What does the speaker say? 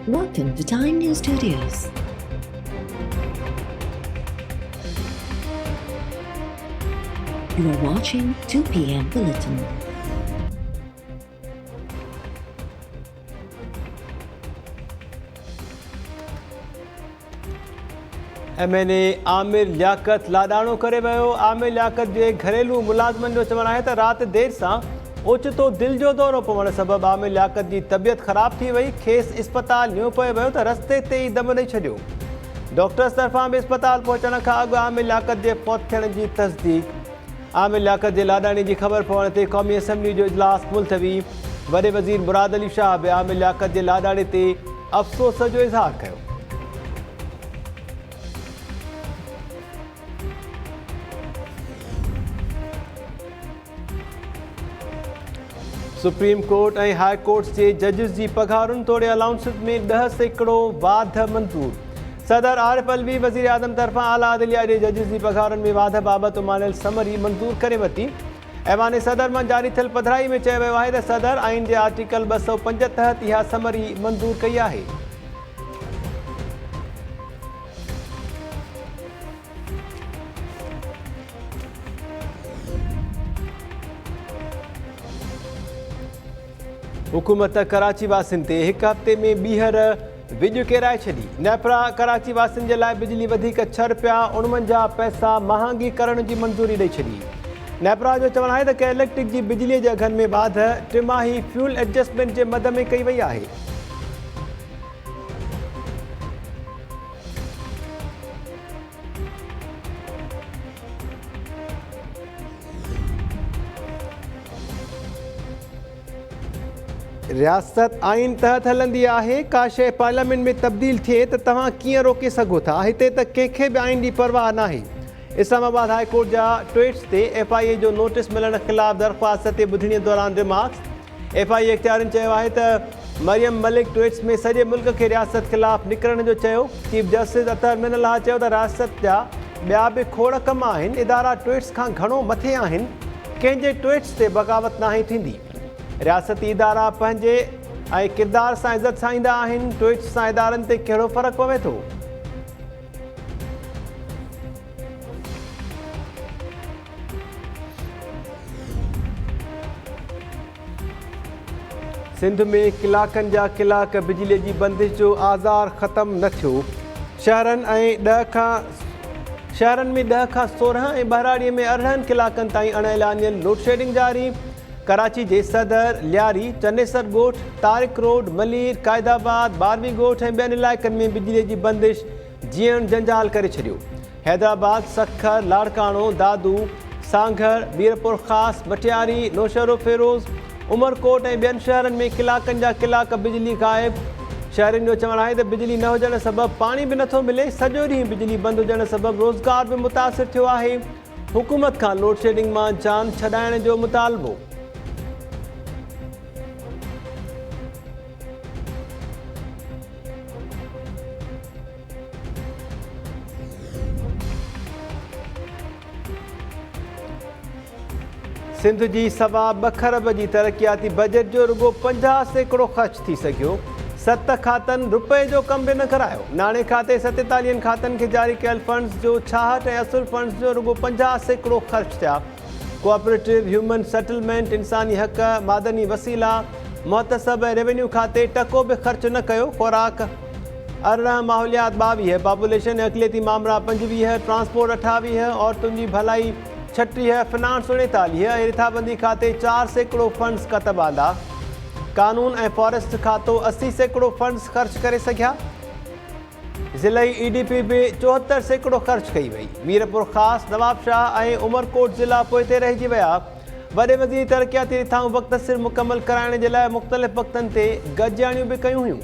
Welcome to Time News Studios. You are watching 2 p.m. Bulletin. MNA Aamir Liaquat लाडाणो करे वियो। आमिर लियाकत जे घरेलू मुलाज़िमनि जो चवणु आहे त राति देरि सां ओचितो दिलि जो दौरो पवण सबबि आमिर लियाकत जी तबियत ख़राब थी वई। खेसि इस्पताल लियो पियो वियो त रस्ते ते ई दम ॾेई छॾियो। डॉक्टर्स तरफ़ां बि इस्पताल पहुचण खां अॻु आमिर लियाकत जे फौत थियण जी तस्दीक। आमिर लियाकत जे लाडाणी जी ख़बर पवण ते क़ौमी असैम्बली जो इजलास मुलतवी। वॾे वज़ीर मुराद अली शाह बि आमिर लियाकत जे लाडाणे ते अफ़सोस जो इज़हार कयो। सुप्रीम कोर्ट ऐं हाई कोर्ट जे जजिस जी पघारुनि तोड़े अलाउंसिस में 10% वाध मंज़ूर। सदर आरिफ अलवी वज़ीर आज़म तरफ़ां आला अदलिया जे जजिस जी पघारुनि में वाध बाबति उमानियल समरी मंज़ूर करे वरिती। ऐवान सदर मां जारी थियल पधिराई में चयो वियो आहे त सदर आइन जे आर्टिकल 205 तहत इहा समरी मंज़ूर कई आहे। हुकूमत कराची वासियुनि ते हिकु हफ़्ते में ॿीहर विझ किराए छॾी। नेपरा कराची वासियुनि जे लाइ बिजली वधीक ₹6.49 पैसा महांगी करण जी मंज़ूरी ॾेई छॾी। नेपरा जो चवणु आहे त कंहिं इलेक्ट्रिक जी बिजलीअ जे अघनि में वाध टिमाही फ्यूल एडजस्टमेंट जे मद में कई वई आहे। रियासत आइन तहत हलंदी आहे। का शइ पार्लियामेंट में तब्दील थिए त तव्हां कीअं रोके सघो था। हिते त कंहिंखे बि आइन जी परवाह नाहे। इस्लामाबाद हाई कोर्ट जा ट्वीट्स ते FIA जो नोटिस मिलण ख़िलाफ़ दरख़्वास्त ते ॿुधणीअ दौरान रिमार्क्स। FIA इख़्तियारनि चयो आहे त मरियम मलिक ट्वीट्स में सॼे मुल्क खे रियासत ख़िलाफ़ निकिरण जो चयो। चीफ जस्टिस अतहर मिनल्लाह चयो त रियासत जा ॿिया बि खोड़ कम आहिनि। इदारा ट्वीट्स खां घणो मथे आहिनि। कंहिंजे ट्वीट्स ते बग़ावत नाहे थींदी। रियासती इदारा पंहिंजे ऐं किरदार सां इज़त सां ईंदा आहिनि। ट्वीट्स सां इदारनि ते कहिड़ो फ़र्क़ु पवे थो। सिंध में कलाकनि जा कलाक बिजलीअ जी बंदिश जो आज़ार ख़तमु न थियो। शहरनि में 10 खां 16 ऐं बहराड़ीअ में 18 कलाकनि ताईं अणएलानियल लोड शेडिंग जारी। कराची जे सदर लियारी चन्नेसर ॻोठ तारिक रोड मलीर क़ाइदाबाद बारवी ॻोठ ऐं ॿियनि इलाइक़नि में बिजलीअ जी बंदिश जीअण जंजाल करे छॾियो। हैदराबाद सखर लाड़काणो दादू सांघर मीरपुर ख़ासि मटियारी नौशहरो फेरोज़ उमरकोट ऐं ॿियनि शहरनि में कलाकनि जा कलाक बिजली ग़ाइब। शहरियुनि जो चवणु आहे त बिजली न हुजण सबबि पाणी बि नथो मिले। सॼो ॾींहुं बिजली बंदि हुजण सबबि रोज़गार बि मुतासिर थियो आहे। हुकूमत खां लोड शेडिंग मां जान छॾाइण जो मुतालबो। सिंध जी 2.25 खरब जी तरक़ियाती बजट जो रुगो 50% ख़र्च थी सघियो। 7 खातनि रुपए जो कम बि न करायो। नाणे खाते 47 खातनि खे जारी कयल फंड्स जो 66 ऐं असुल फंड्स जो रुगो 50% ख़र्च थिया। कोऑपरेटिव ह्यूमन सेटलमेंट इंसानी हक़ मादनी वसीला मुहतसब ऐं रेवेन्यू खाते टको बि ख़र्च न कयो। खुराक 18 माहौलियात 22 पॉपुलेशन ऐं अक़लियती मामला 25 ट्रांसपोर्ट 28 औरतुनि जी भलाई 36 फिनांस 39 ऐं रिथाबंदी खाते 4% फंड्स का तबादला। कानून ऐं फॉरेस्ट खातो 80% फंड्स ख़र्च करे सघिया। ज़िलई EDP बि 74% ख़र्च कई वई। मीरपुर ख़ासि नवाबशाह ऐं उमरकोट ज़िला पोइते रहिजी विया। वॾे वज़ीर तरक़ियाती रिथाऊं वक़्तसिर मुकमल कराइण जे लाइ मुख़्तलिफ़ वक़्तनि ते गॾिजाणियूं बि कयूं हुयूं।